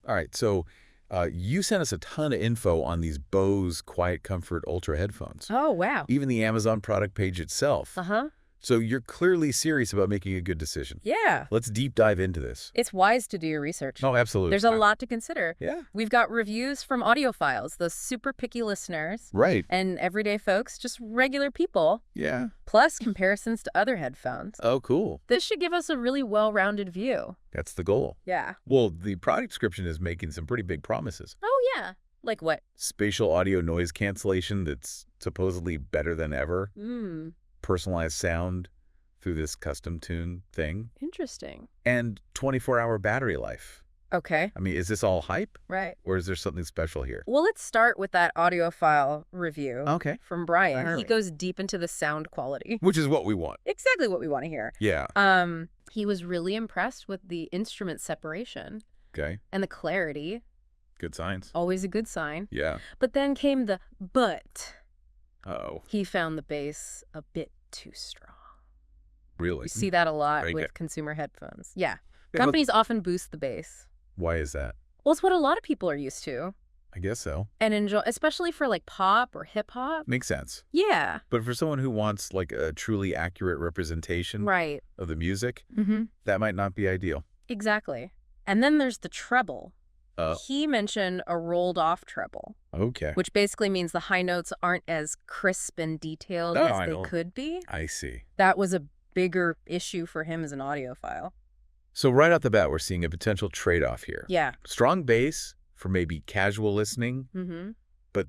All right, so you sent us a ton of info on these Bose QuietComfort Ultra Headphones. Oh, wow. Even the Amazon product page itself. Uh-huh. So you're clearly serious about making a good decision. Yeah. Let's deep dive into this. It's wise to do your research. Oh, absolutely. There's a lot to consider. Yeah. We've got reviews from audiophiles, the super picky listeners. Right. And everyday folks, just regular people. Yeah. Plus comparisons to other headphones. Oh, cool. This should give us a really well-rounded view. That's the goal. Yeah. Well, the product description is making some pretty big promises. Oh, yeah. Like what? Spatial audio noise cancellation that's supposedly better than ever. Personalized sound through this custom tune thing. Interesting. And 24-hour battery life. Okay. I mean, is this all hype? Right. Or is there something special here? Well, let's start with that audiophile review from Brian. All He right. goes deep into the sound quality. Which is what we want. Exactly what we want to hear. Yeah. He was really impressed with the instrument separation Okay. and the clarity. Good signs. Always a good sign. Yeah. But then came the but. Uh-oh. He found the bass a bit too strong. Really? You see that a lot Very with good. consumer headphones. Yeah. Yeah, Companies often boost the bass. Why is that? Well, it's what a lot of people are used to I guess so. and enjoy, especially for like pop or hip hop. Makes sense. Yeah. But for someone who wants like a truly accurate representation Right. of the music, Mm-hmm. that might not be ideal. Exactly. And then there's the treble. Oh. He mentioned a rolled off treble, Okay. which basically means the high notes aren't as crisp and detailed Oh, as I they know. could be. I see. That was a bigger issue for him as an audiophile. So right off the bat, we're seeing a potential trade-off here. Yeah. Strong bass for maybe casual listening, Mm-hmm. but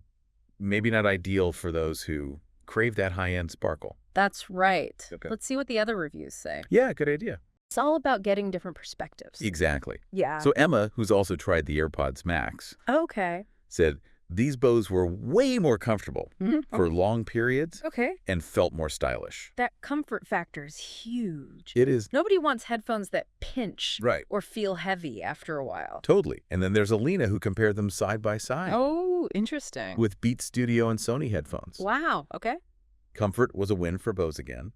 maybe not ideal for those who crave that high-end sparkle. That's right. Okay. Let's see what the other reviews say. Yeah, good idea. It's all about getting different perspectives. Exactly. Yeah. So Emma, who's also tried the AirPods Max, Okay. said these Bose were way more comfortable for long periods Okay. and felt more stylish. That comfort factor is huge. It is. Nobody wants headphones that pinch Right. or feel heavy after a while. Totally. And then there's Alina who compared them side by side Oh, interesting. with Beats Studio and Sony headphones. Wow. Okay. Comfort was a win for Bose again,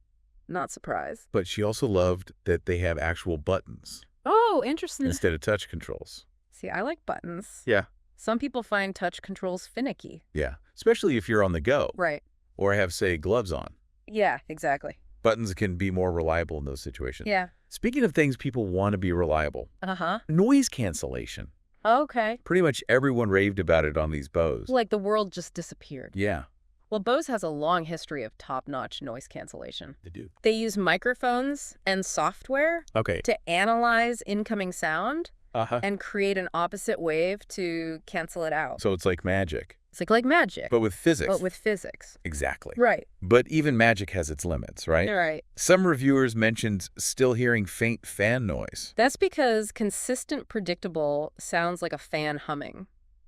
Not surprised. but she also loved that they have actual buttons Oh, interesting. instead of touch controls. See, I like buttons. Yeah. Some people find touch controls finicky. Yeah. Especially if you're on the go Right. or have, say, gloves on. Yeah, exactly. Buttons can be more reliable in those situations. Yeah. Speaking of things people want to be reliable, Uh-huh. noise cancellation. Okay. Pretty much everyone raved about it on these Bose. Like the world just disappeared. Yeah, Well, Bose has a long history of top-notch noise cancellation. they do. They use microphones and software Okay. to analyze incoming sound Uh-huh. and create an opposite wave to cancel it out. So it's like magic, It's like magic, but with physics. but with physics. Exactly. Right. But even magic has its limits, right? Right. Some reviewers mentioned still hearing faint fan noise. That's because consistent, predictable sounds like a fan humming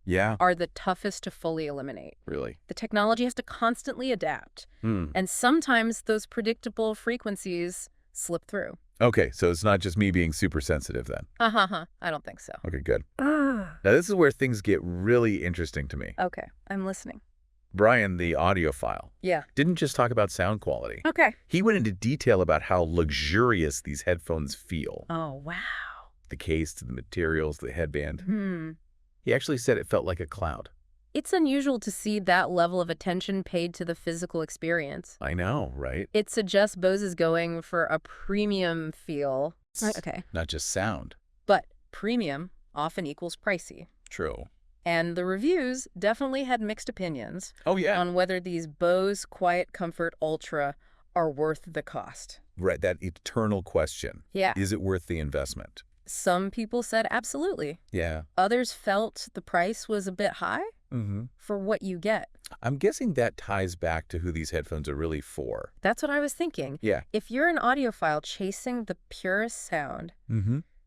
Yeah, are the toughest to fully eliminate. really. The technology has to constantly adapt, and sometimes those predictable frequencies slip through. Okay, so it's not just me being super sensitive then. I don't think so. Okay, good. Now this is where things get really interesting to me. Okay, I'm listening. Brian, the audiophile, Yeah. didn't just talk about sound quality. Okay. He went into detail about how luxurious these headphones feel. Oh, wow. The case, the materials, the headband. Hmm. He actually said it felt like a cloud. It's unusual to see that level of attention paid to the physical experience. I know, right? It suggests Bose is going for a premium feel. Okay. Not just sound. But premium often equals pricey. True. And the reviews definitely had mixed opinions Oh, yeah. on whether these Bose QuietComfort Ultra are worth the cost. Right, that eternal question. Yeah. Is it worth the investment? Some people said absolutely. Yeah. Others felt the price was a bit high for what you get. I'm guessing that ties back to who these headphones are really for. That's what I was thinking. Yeah. If you're an audiophile chasing the purest sound,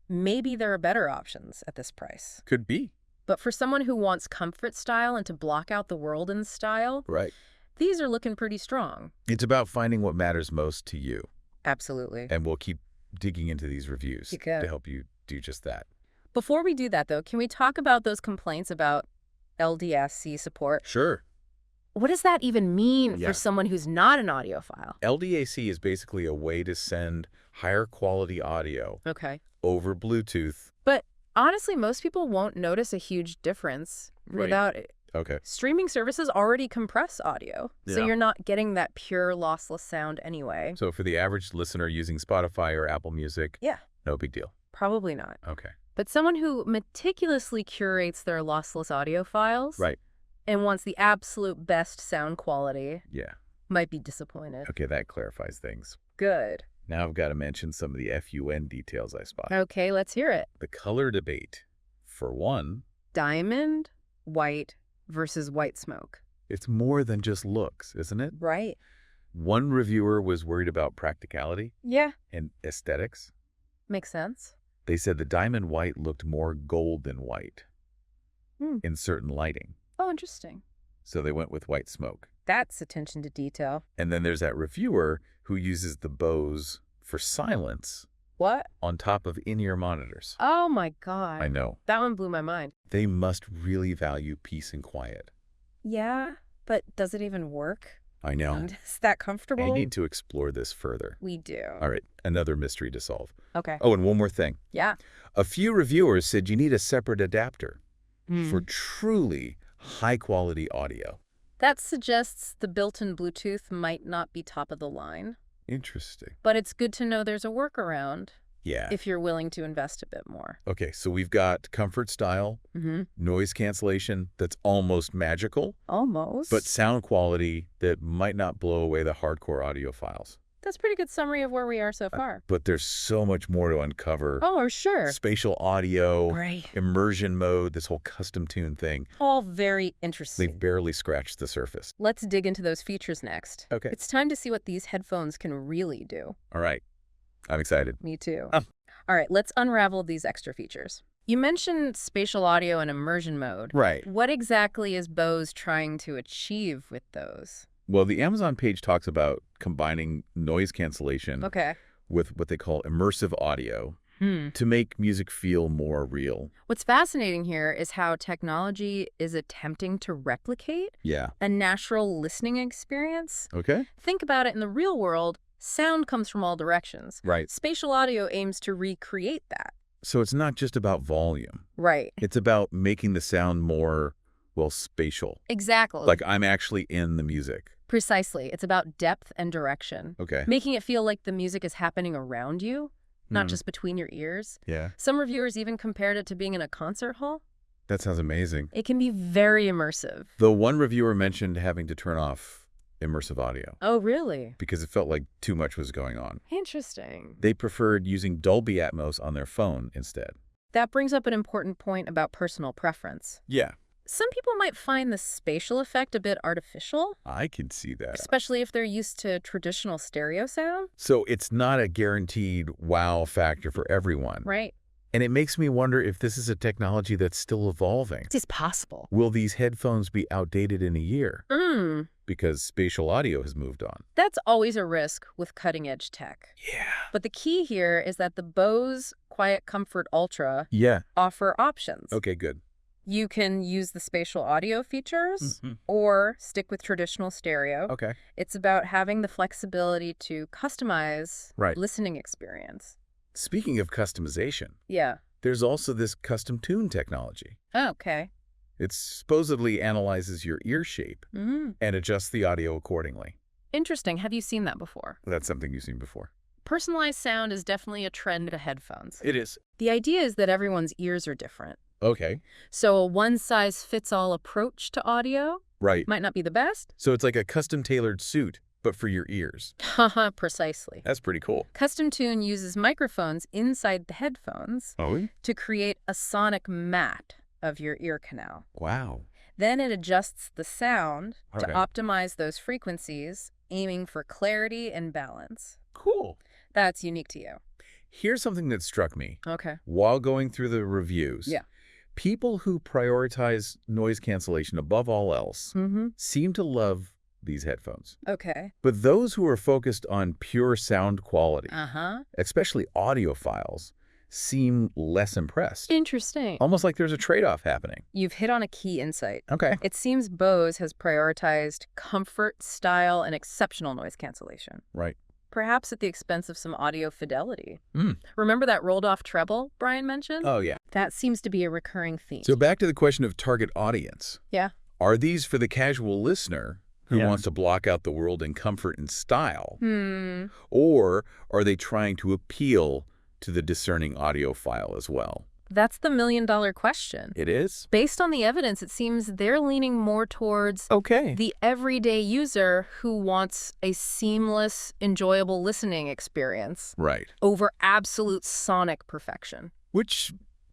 maybe there are better options at this price. Could be. But for someone who wants comfort style and to block out the world in style, Right. these are looking pretty strong. It's about finding what matters most to you. Absolutely. And we'll keep digging into these reviews You can. to help you do just that. Before we do that, though, can we talk about those complaints about LDSC support? Sure. What does that even mean Yeah. for someone who's not an audiophile? LDAC is basically a way to send higher quality audio Okay. over Bluetooth But Honestly, most people won't notice a huge difference without it. Okay. Streaming services already compress audio, so you're not getting that pure lossless sound anyway. So for the average listener using Spotify or Apple Music, no big deal. Probably not. Okay. But someone who meticulously curates their lossless audio files and wants the absolute best sound quality might be disappointed. Okay, that clarifies things. Good. Now I've got to mention some of the FUN details I spotted. Okay, let's hear it. The color debate. For one, diamond, white versus white smoke. It's more than just looks, isn't it? Right. One reviewer was worried about practicality and aesthetics. Makes sense. They said the diamond white looked more gold than white in certain lighting. Oh, interesting. So they went with white smoke. That's attention to detail. And then there's that reviewer who uses the Bose for silence. What? On top of in-ear monitors. Oh my God. I know. That one blew my mind. They must really value peace and quiet. Yeah, but does it even work? I know. Is that comfortable? I need to explore this further. We do. All right, another mystery to solve. Okay. Oh, and one more thing. Yeah. A few reviewers said you need a separate adapter for truly high-quality audio. That suggests the built-in Bluetooth might not be top of the line. Interesting. But it's good to know there's a workaround. Yeah. If you're willing to invest a bit more. Okay, so we've got comfort style, noise cancellation that's almost magical. Almost. But sound quality that might not blow away the hardcore audiophiles. That's a pretty good summary of where we are so far. But there's so much more to uncover. Oh, sure. Spatial audio, right. Immersion mode, this whole custom tune thing. All very interesting. They've barely scratched the surface. Let's dig into those features next. Okay. It's time to see what these headphones can really do. All right. I'm excited. Me too. All right, let's unravel these extra features. You mentioned spatial audio and immersion mode. Right. What exactly is Bose trying to achieve with those? Well, the Amazon page talks about combining noise cancellation with what they call immersive audio to make music feel more real. What's fascinating here is how technology is attempting to replicate a natural listening experience. Okay. Think about it in the real world. Sound comes from all directions. Right. Spatial audio aims to recreate that. So it's not just about volume. Right. It's about making the sound more, well, spatial. Exactly. Like I'm actually in the music. Precisely. It's about depth and direction. Okay. Making it feel like the music is happening around you, not just between your ears. Yeah. Some reviewers even compared it to being in a concert hall. That sounds amazing. It can be very immersive. The one reviewer mentioned having to turn off immersive audio. Oh, really? Because it felt like too much was going on. Interesting. They preferred using Dolby Atmos on their phone instead. That brings up an important point about personal preference. Yeah. Some people might find the spatial effect a bit artificial. I can see that. Especially if they're used to traditional stereo sound. So it's not a guaranteed wow factor for everyone. Right. And it makes me wonder if this is a technology that's still evolving. It's possible. Will these headphones be outdated in a year? Because spatial audio has moved on. That's always a risk with cutting-edge tech. Yeah. But the key here is that the Bose QuietComfort Ultra offer options. Okay, good. You can use the spatial audio features or stick with traditional stereo. Okay. It's about having the flexibility to customize listening experience. Speaking of customization, Yeah. there's also this custom tune technology. Oh, okay. It supposedly analyzes your ear shape and adjusts the audio accordingly. Interesting. Have you seen that before? That's something you've seen before. Personalized sound is definitely a trend to headphones. It is. The idea is that everyone's ears are different. Okay. So a one-size-fits-all approach to audio might not be the best. So it's like a custom-tailored suit, but for your ears. Haha, precisely. That's pretty cool. Custom Tune uses microphones inside the headphones to create a sonic mat of your ear canal. Wow. Then it adjusts the sound to optimize those frequencies, aiming for clarity and balance. Cool. That's unique to you. Here's something that struck me. Okay. While going through the reviews. Yeah. People who prioritize noise cancellation above all else seem to love these headphones. Okay. But those who are focused on pure sound quality, especially audiophiles, seem less impressed. Interesting. Almost like there's a trade-off happening. You've hit on a key insight. Okay. It seems Bose has prioritized comfort, style, and exceptional noise cancellation. Right. Perhaps at the expense of some audio fidelity. Remember that rolled-off treble Brian mentioned? Oh, yeah. That seems to be a recurring theme. So back to the question of target audience. Yeah. Are these for the casual listener who wants to block out the world in comfort and style? Or are they trying to appeal to the discerning audiophile as well? That's the million-dollar question. It is? Based on the evidence, it seems they're leaning more towards the everyday user who wants a seamless, enjoyable listening experience. Right. Over absolute sonic perfection. Which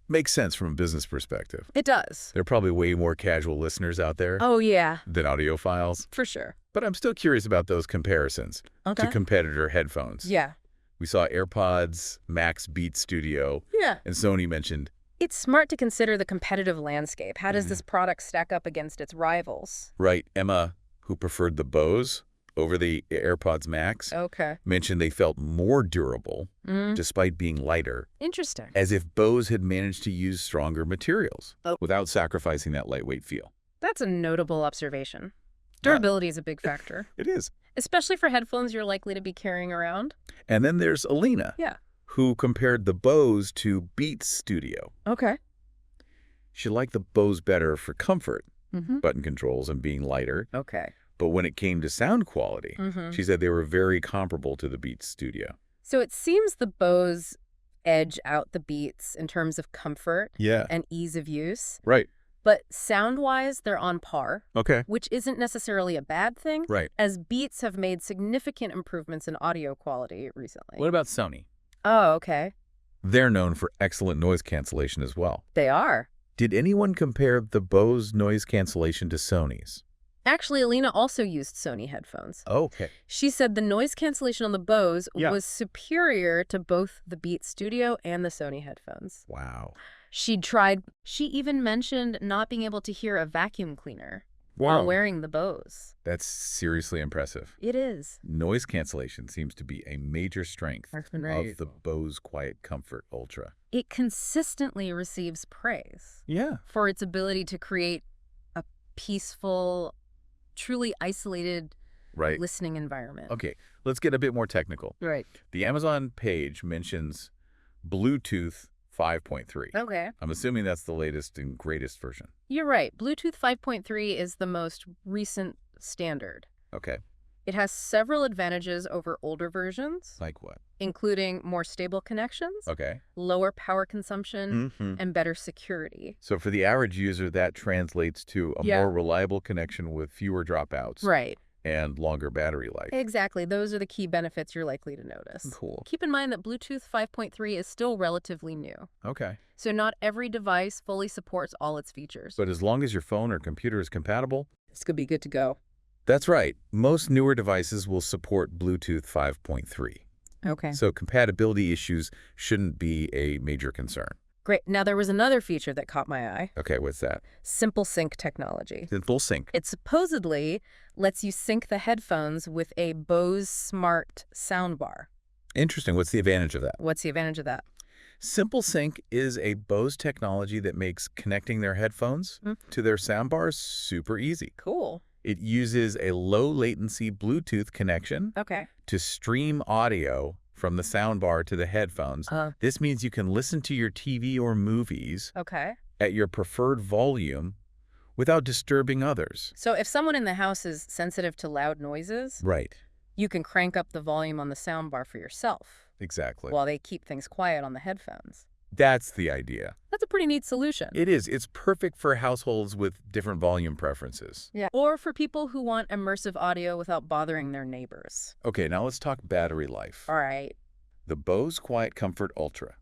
makes sense from a business perspective. It does. There are probably way more casual listeners out there than audiophiles. For sure. But I'm still curious about those comparisons to competitor headphones. Yeah. We saw AirPods, Max Beats Studio, and Sony mentioned. It's smart to consider the competitive landscape. How does this product stack up against its rivals? Right. Emma, who preferred the Bose over the AirPods Max, mentioned they felt more durable despite being lighter. Interesting. As if Bose had managed to use stronger materials without sacrificing that lightweight feel. That's a notable observation. Durability is a big factor. It is. Especially for headphones you're likely to be carrying around. And then there's Alina, who compared the Bose to Beats Studio. She liked the Bose better for comfort, button controls, and being lighter. But when it came to sound quality, she said they were very comparable to the Beats Studio. So it seems the Bose edge out the Beats in terms of comfort and ease of use. Right. But sound-wise, they're on par, which isn't necessarily a bad thing, as Beats have made significant improvements in audio quality recently. What about Sony? Oh, okay. They're known for excellent noise cancellation as well. They are. Did anyone compare the Bose noise cancellation to Sony's? Actually, Alina also used Sony headphones. Okay. She said the noise cancellation on the Bose was superior to both the Beats Studio and the Sony headphones. Wow. She even mentioned not being able to hear a vacuum cleaner while wearing the Bose. That's seriously impressive. It is. Noise cancellation seems to be a major strength of the Bose QuietComfort Ultra. It consistently receives praise for its ability to create a peaceful, truly isolated listening environment. Okay, let's get a bit more technical. Right. The Amazon page mentions Bluetooth 5.3. Okay. I'm assuming that's the latest and greatest version. You're right. Bluetooth 5.3 is the most recent standard. Okay. It has several advantages over older versions. Like what? Including more stable connections, lower power consumption, and better security. So for the average user, that translates to a more reliable connection with fewer dropouts. Right. And longer battery life. Exactly. Those are the key benefits you're likely to notice. Cool. Keep in mind that Bluetooth 5.3 is still relatively new. Okay. So not every device fully supports all its features. But as long as your phone or computer is compatible, this could be good to go. That's right. Most newer devices will support Bluetooth 5.3. Okay. So compatibility issues shouldn't be a major concern. Great. Now, there was another feature that caught my eye. Okay, what's that? Simple Sync technology. Simple Sync. It supposedly lets you sync the headphones with a Bose Smart soundbar. Interesting. What's the advantage of that? What's the advantage of that? Simple Sync is a Bose technology that makes connecting their headphones to their soundbars super easy. Cool. It uses a low-latency Bluetooth connection to stream audio from the soundbar to the headphones. This means you can listen to your TV or movies at your preferred volume without disturbing others. So if someone in the house is sensitive to loud noises, you can crank up the volume on the soundbar for yourself. Exactly. While they keep things quiet on the headphones. That's the idea. That's a pretty neat solution. It is. It's perfect for households with different volume preferences. Yeah. Or for people who want immersive audio without bothering their neighbors. Okay, now let's talk battery life. All right. The Bose QuietComfort Ultra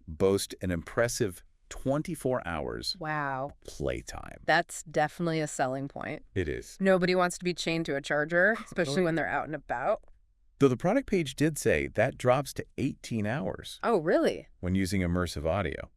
boasts an impressive 24 hours playtime. That's definitely a selling point. It is. Nobody wants to be chained to a charger, especially when they're out and about. Though the product page did say that drops to 18 hours. Oh, really? When using immersive audio.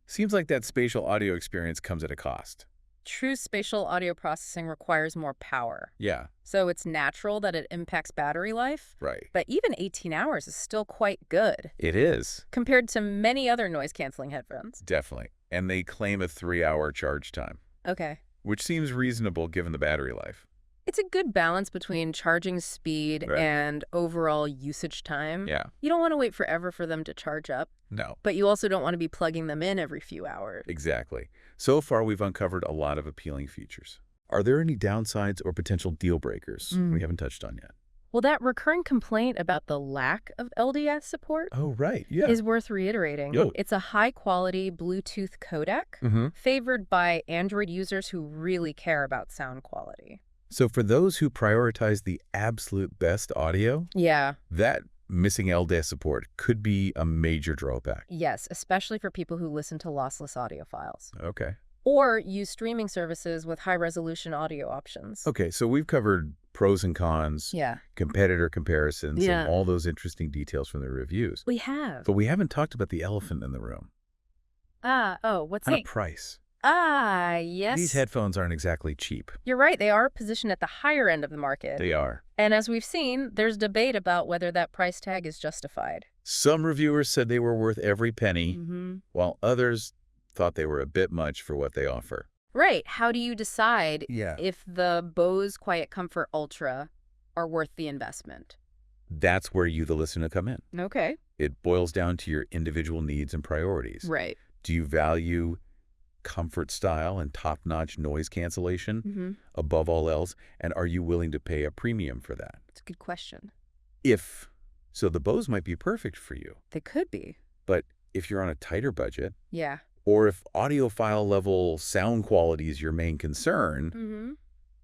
Seems like that spatial audio experience comes at a cost. True spatial audio processing requires more power. Yeah. So it's natural that it impacts battery life. Right. But even 18 hours is still quite good. It is. Compared to many other noise-canceling headphones. Definitely. And they claim a 3-hour charge time. Okay. Which seems reasonable given the battery life. It's a good balance between charging speed and overall usage time. Yeah. You don't want to wait forever for them to charge up. No. But you also don't want to be plugging them in every few hours. Exactly. So far, we've uncovered a lot of appealing features. Are there any downsides or potential deal breakers we haven't touched on yet? Well, that recurring complaint about the lack of LDS support is worth reiterating. It's a high-quality Bluetooth codec favored by Android users who really care about sound quality. So for those who prioritize the absolute best audio, that missing LDS support could be a major drawback. Yes, especially for people who listen to lossless audio files. Okay. Or use streaming services with high-resolution audio options. Okay, so we've covered pros and cons, competitor comparisons, and all those interesting details from the reviews. We have. But we haven't talked about the elephant in the room. What's that? Price. Yes. These headphones aren't exactly cheap. You're right. They are positioned at the higher end of the market. They are. And as we've seen, there's debate about whether that price tag is justified. Some reviewers said they were worth every penny, while others thought they were a bit much for what they offer. Right. How do you decide if the Bose QuietComfort Ultra are worth the investment? That's where you, the listener, come in. Okay. It boils down to your individual needs and priorities. Right. Do you value comfort, style, and top-notch noise cancellation above all else? And are you willing to pay a premium for that? It's a good question. So the Bose might be perfect for you. They could be. But if you're on a tighter budget, yeah, or if audiophile level sound quality is your main concern,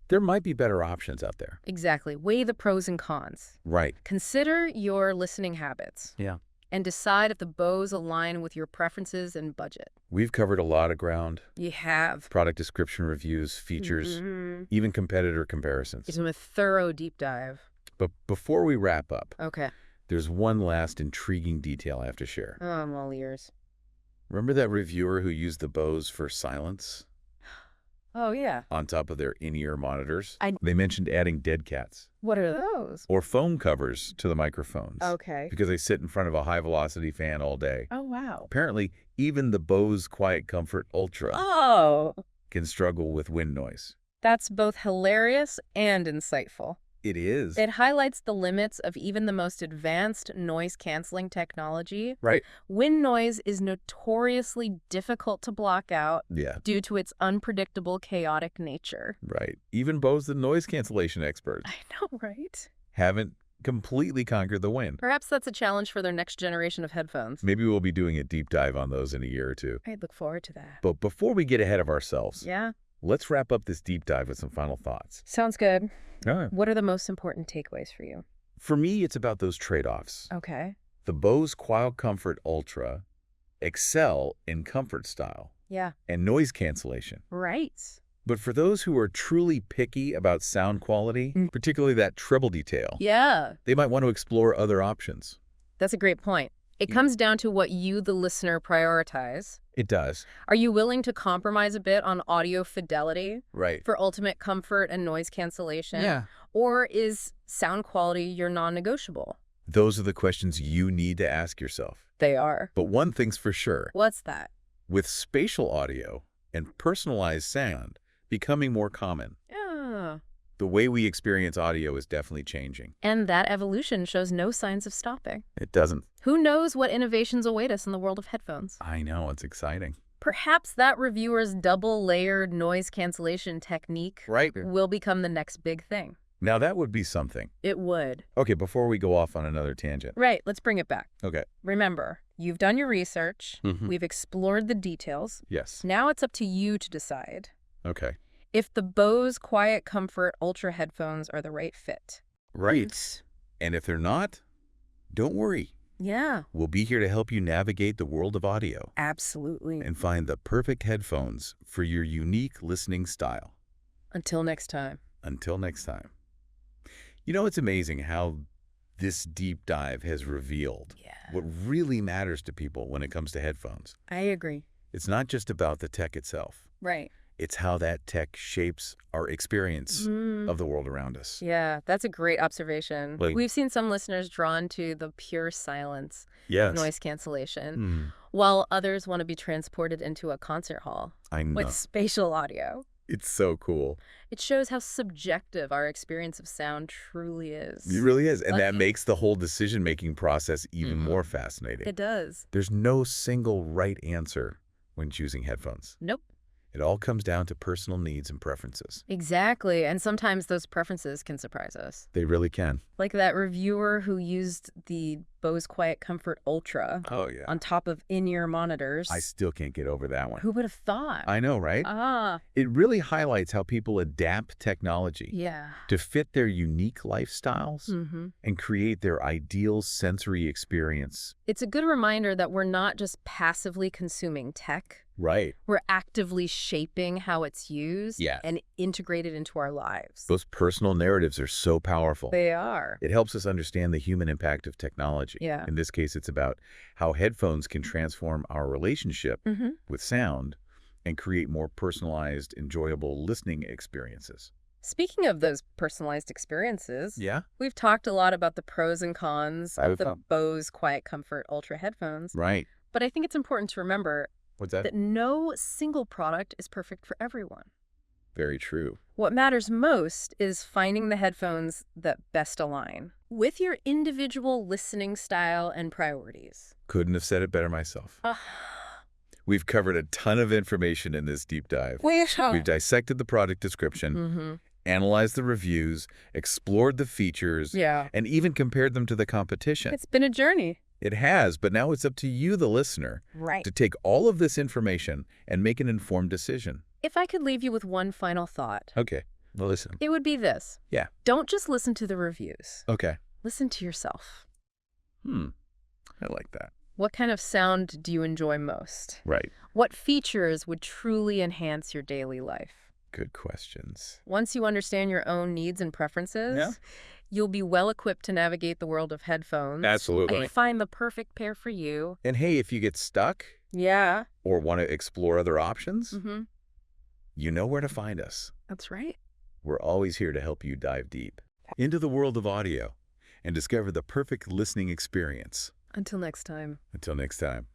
there might be better options out there. Exactly. Weigh the pros and cons. Right. Consider your listening habits. Yeah. And decide if the Bose align with your preferences and budget. We've covered a lot of ground. You have. Product description reviews, features, even competitor comparisons. It's a thorough deep dive. But before we wrap up, okay, there's one last intriguing detail I have to share. Oh, I'm all ears. Remember that reviewer who used the Bose for silence? Oh, yeah. On top of their in-ear monitors? They mentioned adding dead cats. What are those? Or foam covers to the microphones. Okay. Because they sit in front of a high-velocity fan all day. Oh, wow. Apparently, even the Bose QuietComfort Ultra can struggle with wind noise. That's both hilarious and insightful. It is. It highlights the limits of even the most advanced noise-canceling technology. Right. Wind noise is notoriously difficult to block out due to its unpredictable, chaotic nature. Right. Even Bose, the noise cancellation experts, I know, right? haven't completely conquered the wind. Perhaps that's a challenge for their next generation of headphones. Maybe we'll be doing a deep dive on those in a year or two. I'd look forward to that. But before we get ahead of ourselves, yeah, let's wrap up this deep dive with some final thoughts. Sounds good. All right. What are the most important takeaways for you? For me, it's about those trade-offs. Okay. The Bose QuietComfort Ultra excel in comfort style and noise cancellation. Right. But for those who are truly picky about sound quality, particularly that treble detail, they might want to explore other options. That's a great point. It comes down to what you, the listener, prioritize. It does. Are you willing to compromise a bit on audio fidelity for ultimate comfort and noise cancellation? Yeah. Or is sound quality your non-negotiable? Those are the questions you need to ask yourself. They are. But one thing's for sure. What's that? With spatial audio and personalized sound becoming more common, the way we experience audio is definitely changing. And that evolution shows no signs of stopping. It doesn't. Who knows what innovations await us in the world of headphones? I know, it's exciting. Perhaps that reviewer's double-layered noise cancellation technique will become the next big thing. Now that would be something. It would. Okay, before we go off on another tangent. Right, let's bring it back. Okay. Remember, you've done your research. We've explored the details. Yes. Now it's up to you to decide. Okay. If the Bose QuietComfort Ultra Headphones are the right fit. Right. And if they're not, don't worry. Yeah. We'll be here to help you navigate the world of audio. Absolutely. And find the perfect headphones for your unique listening style. Until next time. Until next time. You know, it's amazing how this deep dive has revealed what really matters to people when it comes to headphones. I agree. It's not just about the tech itself. Right. It's how that tech shapes our experience of the world around us. Yeah, that's a great observation. We've seen some listeners drawn to the pure silence, noise cancellation, while others want to be transported into a concert hall with spatial audio. It's so cool. It shows how subjective our experience of sound truly is. It really is. And that makes the whole decision-making process even more fascinating. It does. There's no single right answer when choosing headphones. Nope. It all comes down to personal needs and preferences. Exactly. And sometimes those preferences can surprise us. They really can. Like that reviewer who used the Bose QuietComfort Ultra on top of in-ear monitors. I still can't get over that one. Who would have thought? I know, right? It really highlights how people adapt technology to fit their unique lifestyles and create their ideal sensory experience. It's a good reminder that we're not just passively consuming tech. Right. We're actively shaping how it's used and integrated into our lives. Those personal narratives are so powerful. They are. It helps us understand the human impact of technology. Yeah. In this case, it's about how headphones can transform our relationship with sound and create more personalized, enjoyable listening experiences. Speaking of those personalized experiences, we've talked a lot about the pros and cons of the Bose QuietComfort Ultra Headphones. Right. But I think it's important to remember that no single product is perfect for everyone. Very true. What matters most is finding the headphones that best align with your individual listening style and priorities. Couldn't have said it better myself. We've covered a ton of information in this deep dive. We've dissected the product description, analyzed the reviews, explored the features, and even compared them to the competition. It's been a journey. It has, but now it's up to you, the listener, to take all of this information and make an informed decision. If I could leave you with one final thought. Okay, well, listen. It would be this. Yeah. Don't just listen to the reviews. Okay. Listen to yourself. I like that. What kind of sound do you enjoy most? Right. What features would truly enhance your daily life? Good questions. Once you understand your own needs and preferences, you'll be well-equipped to navigate the world of headphones. Absolutely. And find the perfect pair for you. And hey, if you get stuck or want to explore other options, you know where to find us. That's right. We're always here to help you dive deep into the world of audio and discover the perfect listening experience. Until next time. Until next time.